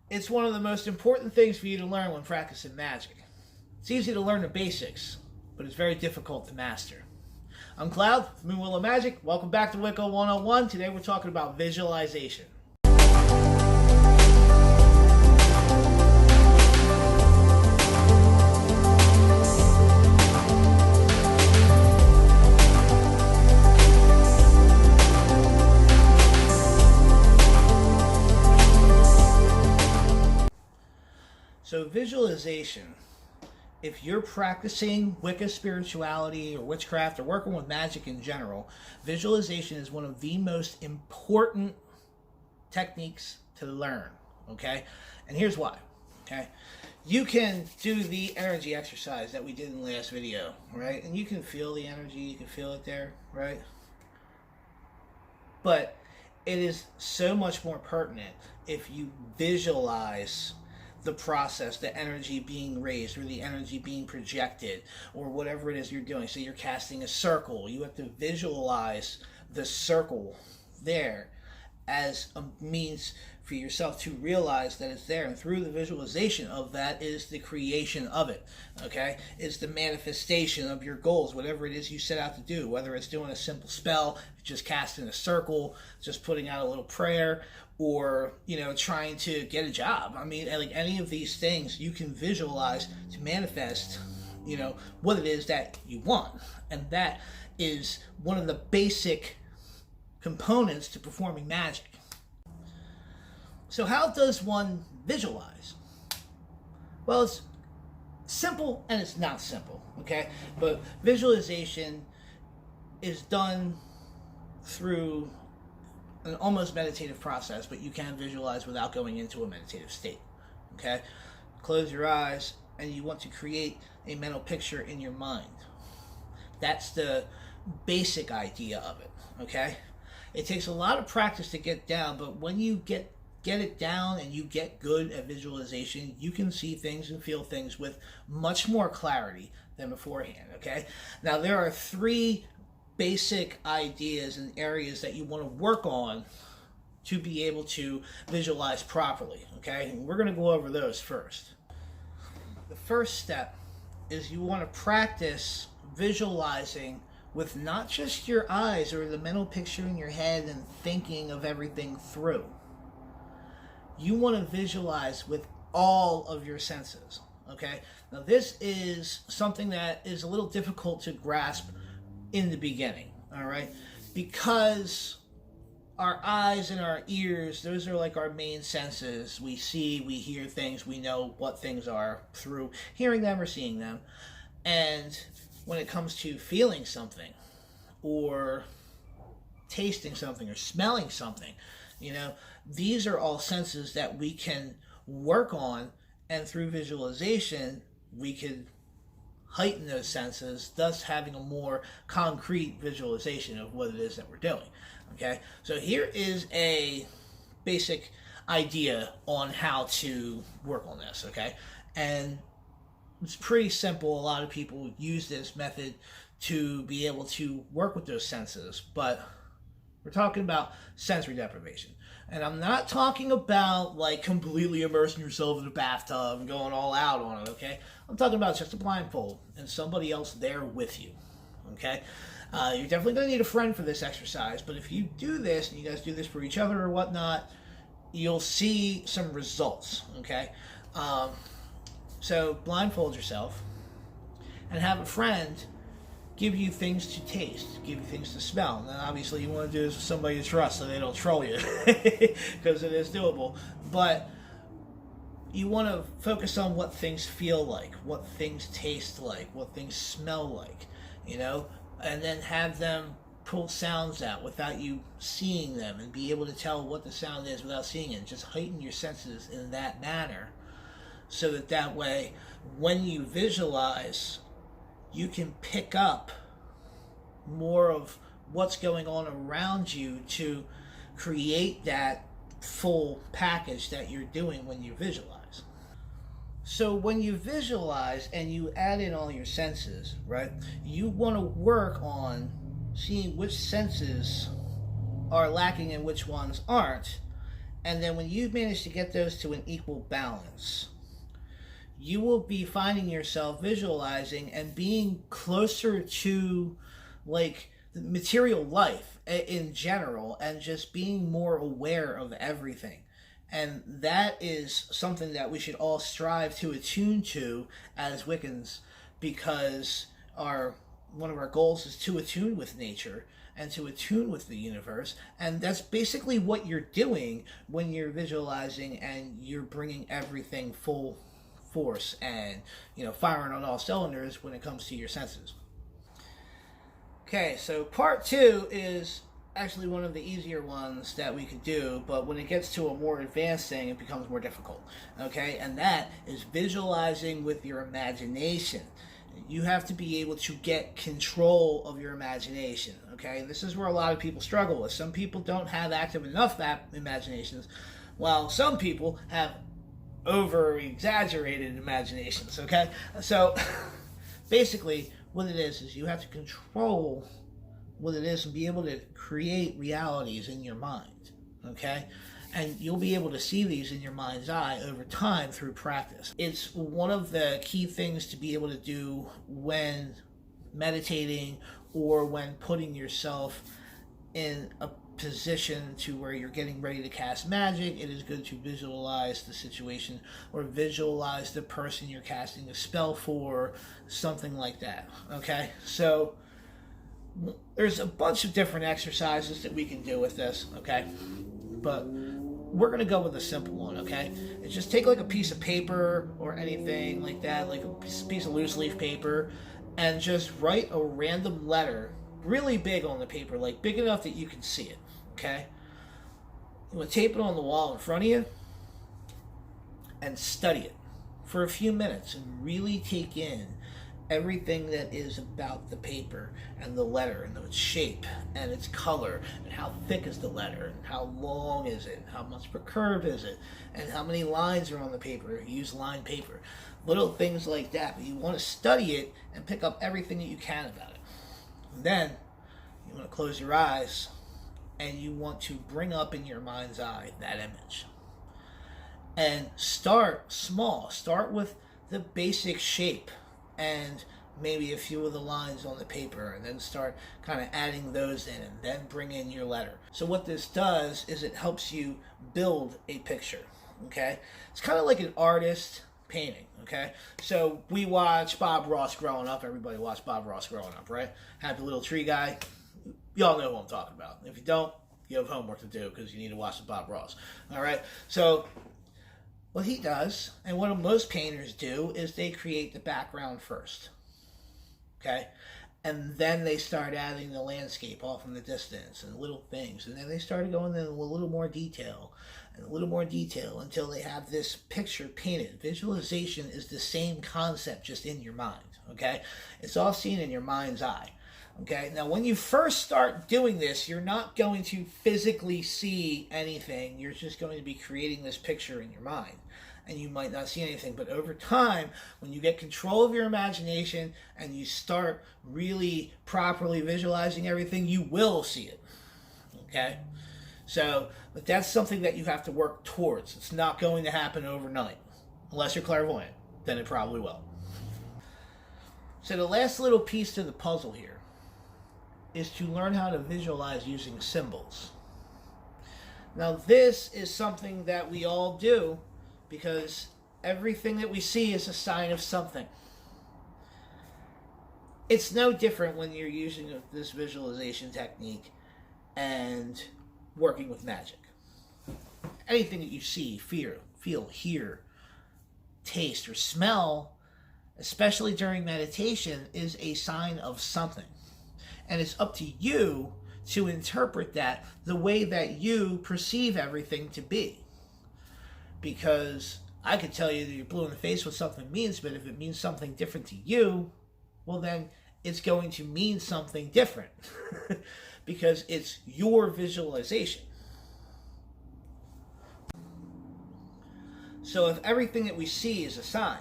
It's one of the most important things for you to learn when practicing magic. It's easy to learn the basics, but it's very difficult to master. I'm Cloud, Moon Willow Magic. Welcome back to Wicca 101. Today we're talking about visualization. So visualization, if you're practicing Wicca spirituality or witchcraft or working with magic in general, visualization is one of the most important techniques to learn, okay? And here's why, okay? You can do the energy exercise that we did in the last video, right? And you can feel the energy, you can feel it there, right? But it is so much more pertinent if you visualize the process, the energy being raised or the energy being projected or whatever it is you're doing. So you're casting a circle. You have to visualize the circle there as a means for yourself to realize that it's there. And through the visualization of that is the creation of it, okay? It's the manifestation of your goals, whatever it is you set out to do, whether it's doing a simple spell, just casting a circle, just putting out a little prayer, or, you know, trying to get a job. I mean, like any of these things you can visualize to manifest, you know, what it is that you want. And that is one of the basic components to performing magic. So how does one visualize? Well, it's simple and it's not simple, okay? But visualization is done through an almost meditative process, but you can visualize without going into a meditative state, okay? Close your eyes and you want to create a mental picture in your mind. That's the basic idea of it, okay? It takes a lot of practice to get down, but when you get it down and you get good at visualization, you can see things and feel things with much more clarity than beforehand, okay? Now, there are three basic ideas and areas that you want to work on to be able to visualize properly, okay? And we're going to go over those first. The first step is you want to practice visualizing with not just your eyes or the mental picture in your head and thinking of everything through. You want to visualize with all of your senses, okay? Now, this is something that is a little difficult to grasp in the beginning, all right? Because our eyes and our ears, those are like our main senses. We see, we hear things, we know what things are through hearing them or seeing them. And when it comes to feeling something or tasting something or smelling something, you know, these are all senses that we can work on, and through visualization we can heighten those senses, thus having a more concrete visualization of what it is that we're doing, okay? So here is a basic idea on how to work on this, okay? And it's pretty simple. A lot of people use this method to be able to work with those senses, but we're talking about sensory deprivation. And I'm not talking about like completely immersing yourself in a bathtub and going all out on it, okay? I'm talking about just a blindfold and somebody else there with you, okay? You're definitely going to need a friend for this exercise, but if you do this, and you guys do this for each other or whatnot, you'll see some results, okay? So blindfold yourself and have a friend give you things to taste, give you things to smell. And then obviously you want to do this with somebody you trust so they don't troll you, because it is doable. But you want to focus on what things feel like, what things taste like, what things smell like, you know, and then have them pull sounds out without you seeing them and be able to tell what the sound is without seeing it. Just heighten your senses in that manner so that way when you visualize, you can pick up more of what's going on around you to create that full package that you're doing when you visualize. So when you visualize and you add in all your senses, right, you want to work on seeing which senses are lacking and which ones aren't, And then when you manage to get those to an equal balance, you will be finding yourself visualizing and being closer to like the material life in general, and just being more aware of everything. And that is something that we should all strive to attune to as Wiccans, because our one of our goals is to attune with nature and to attune with the universe. And that's basically what you're doing when you're visualizing and you're bringing everything full force and, firing on all cylinders when it comes to your senses. Okay, so part 2 is actually one of the easier ones that we could do, but when it gets to a more advanced thing, it becomes more difficult. Okay, and that is visualizing with your imagination. You have to be able to get control of your imagination. Okay, this is where a lot of people struggle with. Some people don't have active enough imaginations, while some people have over exaggerated imaginations. Okay, so basically what it is you have to control what it is and be able to create realities in your mind. Okay, and you'll be able to see these in your mind's eye over time through practice. It's one of the key things to be able to do when meditating or when putting yourself in a position to where you're getting ready to cast magic. It is good to visualize the situation or visualize the person you're casting a spell for, something like that. Okay, so there's a bunch of different exercises that we can do with this. Okay, but we're going to go with a simple one. Okay, it's just take like a piece of paper or anything like that, like a piece of loose leaf paper, and just write a random letter really big on the paper, like big enough that you can see it. Okay, you want to tape it on the wall in front of you and study it for a few minutes and really take in everything that is about the paper and the letter and its shape and its color and how thick is the letter and how long is it, how much per curve is it, and how many lines are on the paper. Use lined paper, little things like that. But you want to study it and pick up everything that you can about it. And then you want to close your eyes and you want to bring up in your mind's eye that image. And start small. Start with the basic shape and maybe a few of the lines on the paper, and then start kind of adding those in, and then bring in your letter. So what this does is it helps you build a picture. Okay, it's kind of like an artist painting. Okay, so we watch Bob Ross growing up. Everybody watched Bob Ross growing up, right? Happy Little Tree Guy. Y'all know who I'm talking about. If you don't, you have homework to do because you need to watch the Bob Ross. All right, so what he does, and what most painters do, is they create the background first. Okay? And then they start adding the landscape off in the distance and little things. And then they start going in a little more detail and a little more detail until they have this picture painted. Visualization is the same concept, just in your mind. Okay? It's all seen in your mind's eye. Okay, now when you first start doing this, you're not going to physically see anything. You're just going to be creating this picture in your mind. And you might not see anything. But over time, when you get control of your imagination and you start really properly visualizing everything, you will see it. Okay? So, but that's something that you have to work towards. It's not going to happen overnight. Unless you're clairvoyant. Then it probably will. So the last little piece to the puzzle here is to learn how to visualize using symbols. Now this is something that we all do because everything that we see is a sign of something. It's no different when you're using this visualization technique and working with magic. Anything that you see, feel, hear, taste, or smell, especially during meditation, is a sign of something. And it's up to you to interpret that the way that you perceive everything to be. Because I could tell you that you're blue in the face what something means, but if it means something different to you, well then it's going to mean something different. Because it's your visualization. So if everything that we see is a sign,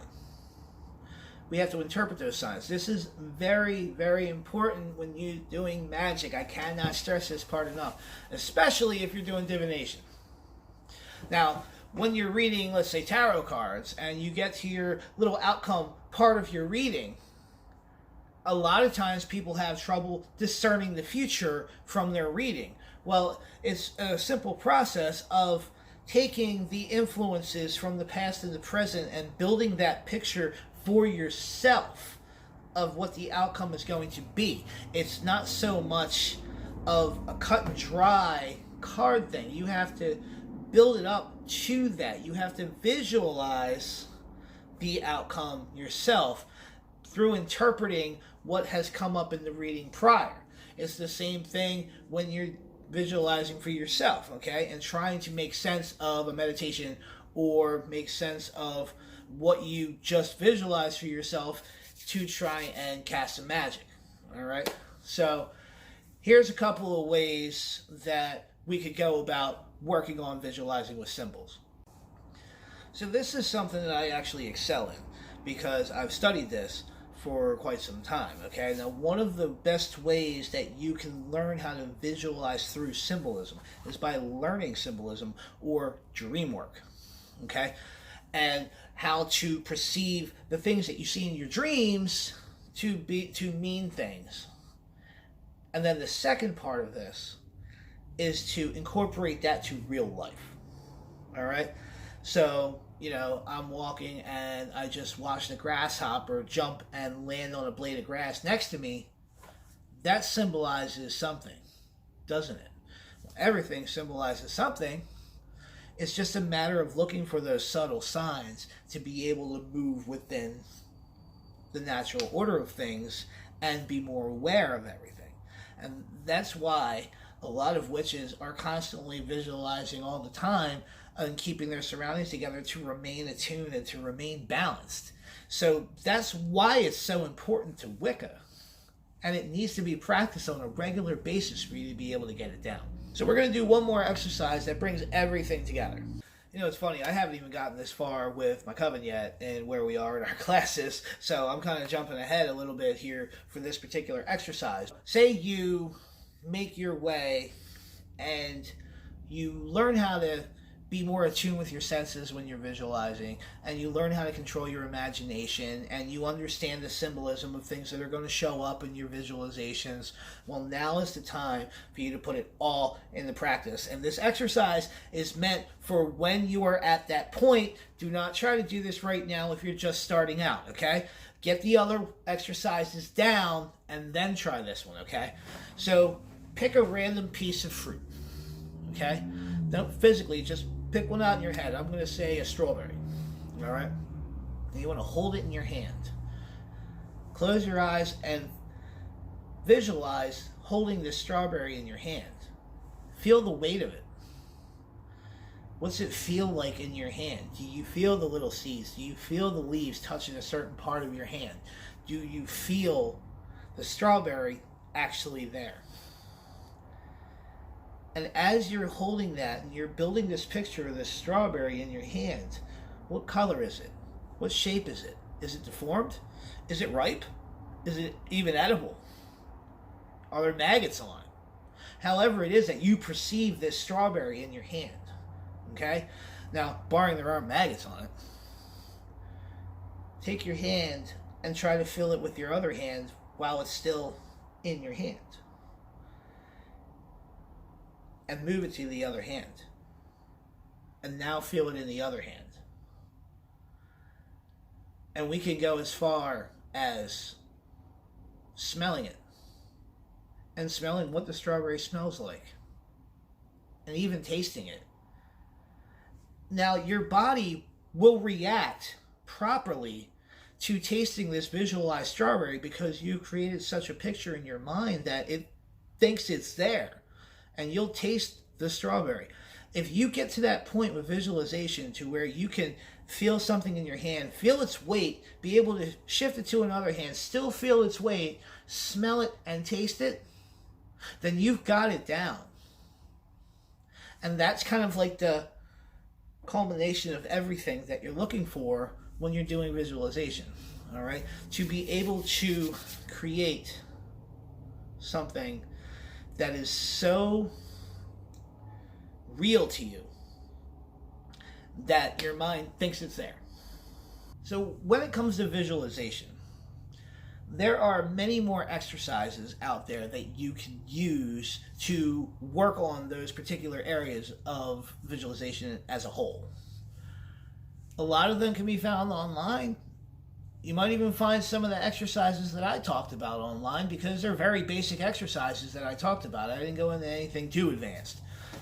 we have to interpret those signs. This is very, very important when you're doing magic. I cannot stress this part enough. Especially if you're doing divination. Now, when you're reading, let's say, tarot cards, and you get to your little outcome part of your reading, a lot of times people have trouble discerning the future from their reading. Well, it's a simple process of taking the influences from the past and the present and building that picture for yourself of what the outcome is going to be. It's not so much of a cut and dry card thing. You have to build it up to that. You have to visualize the outcome yourself through interpreting what has come up in the reading prior. It's the same thing when you're visualizing for yourself, okay, and trying to make sense of a meditation or make sense of what you just visualized for yourself to try and cast some magic. All right, so here's a couple of ways that we could go about working on visualizing with symbols. So this is something that I actually excel in because I've studied this for quite some time, okay? Now, one of the best ways that you can learn how to visualize through symbolism is by learning symbolism or dream work, okay? And how to perceive the things that you see in your dreams to mean things. And then the second part of this is to incorporate that to real life, all right? So, you know, I'm walking and I just watched a grasshopper jump and land on a blade of grass next to me. That symbolizes something, doesn't it? Everything symbolizes something. It's just a matter of looking for those subtle signs to be able to move within the natural order of things and be more aware of everything. And that's why a lot of witches are constantly visualizing all the time and keeping their surroundings together to remain attuned and to remain balanced. So that's why it's so important to Wicca. And it needs to be practiced on a regular basis for you to be able to get it down. So we're going to do one more exercise that brings everything together. You know, it's funny, I haven't even gotten this far with my coven yet and where we are in our classes, so I'm kind of jumping ahead a little bit here for this particular exercise. Say you make your way and you learn how to be more attuned with your senses when you're visualizing, and you learn how to control your imagination, and you understand the symbolism of things that are going to show up in your visualizations. Well, now is the time for you to put it all into practice. And this exercise is meant for when you are at that point. Do not try to do this right now if you're just starting out, okay? Get the other exercises down and then try this one, okay? So pick a random piece of fruit, okay? Don't physically, just pick one out in your head. I'm going to say a strawberry, all right? And you want to hold it in your hand. Close your eyes and visualize holding this strawberry in your hand. Feel the weight of it. What's it feel like in your hand? Do you feel the little seeds? Do you feel the leaves touching a certain part of your hand? Do you feel the strawberry actually there? And as you're holding that and you're building this picture of this strawberry in your hand, what color is it? What shape is it? Is it deformed? Is it ripe? Is it even edible? Are there maggots on it? However it is that you perceive this strawberry in your hand, okay? Now, barring there aren't maggots on it, take your hand and try to fill it with your other hand while it's still in your hand. And move it to the other hand. And now feel it in the other hand. And we can go as far as smelling it. And smelling what the strawberry smells like. And even tasting it. Now, your body will react properly to tasting this visualized strawberry because you created such a picture in your mind that it thinks it's there. And you'll taste the strawberry. If you get to that point with visualization to where you can feel something in your hand, feel its weight, be able to shift it to another hand, still feel its weight, smell it and taste it, then you've got it down. And that's kind of like the culmination of everything that you're looking for when you're doing visualization, all right? To be able to create something that is so real to you that your mind thinks it's there. So when it comes to visualization, there are many more exercises out there that you can use to work on those particular areas of visualization as a whole. A lot of them can be found online. You might even find some of the exercises that I talked about online because they're very basic exercises that I talked about. I didn't go into anything too advanced.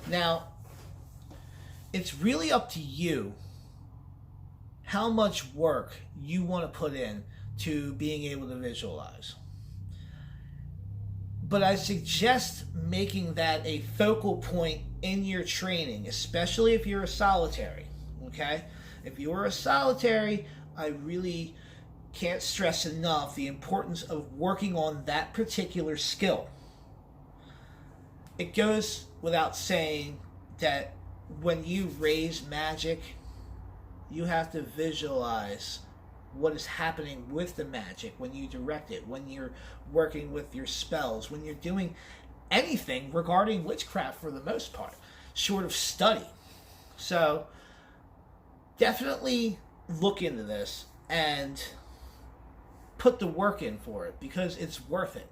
Now, it's really up to you how much work you want to put in to being able to visualize. But I suggest making that a focal point in your training, especially if you're a solitary, okay? If you're a solitary, I really can't stress enough the importance of working on that particular skill. It goes without saying that when you raise magic, you have to visualize what is happening with the magic when you direct it, when you're working with your spells, when you're doing anything regarding witchcraft for the most part, short of study. So definitely look into this and put the work in for it because it's worth it.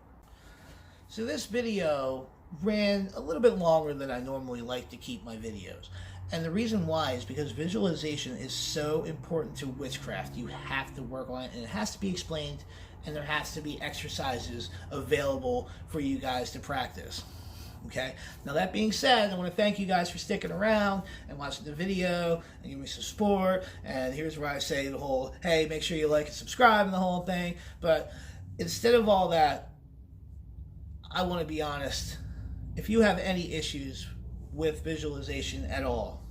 So this video ran a little bit longer than I normally like to keep my videos. And the reason why is because visualization is so important to witchcraft. You have to work on it, and it has to be explained, and there has to be exercises available for you guys to practice. Okay? Now that being said, I want to thank you guys for sticking around and watching the video and giving me some support. And here's where I say the whole, hey, make sure you like and subscribe and the whole thing. But instead of all that, I want to be honest. If you have any issues with visualization at all,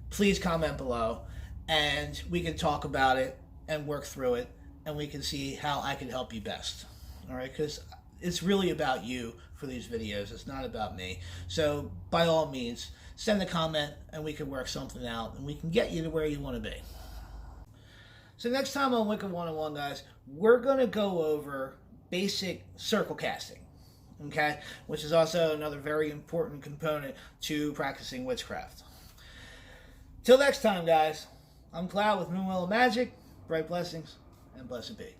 please comment below and we can talk about it and work through it, and we can see how I can help you best. All right, because it's really about you for these videos. It's not about me. So by all means, send a comment and we can work something out and we can get you to where you want to be. So next time on Wicca 101, guys, we're going to go over basic circle casting. Okay, which is also another very important component to practicing witchcraft. Till next time, guys, I'm Cloud with Moonwell Magic. Bright blessings and blessed be.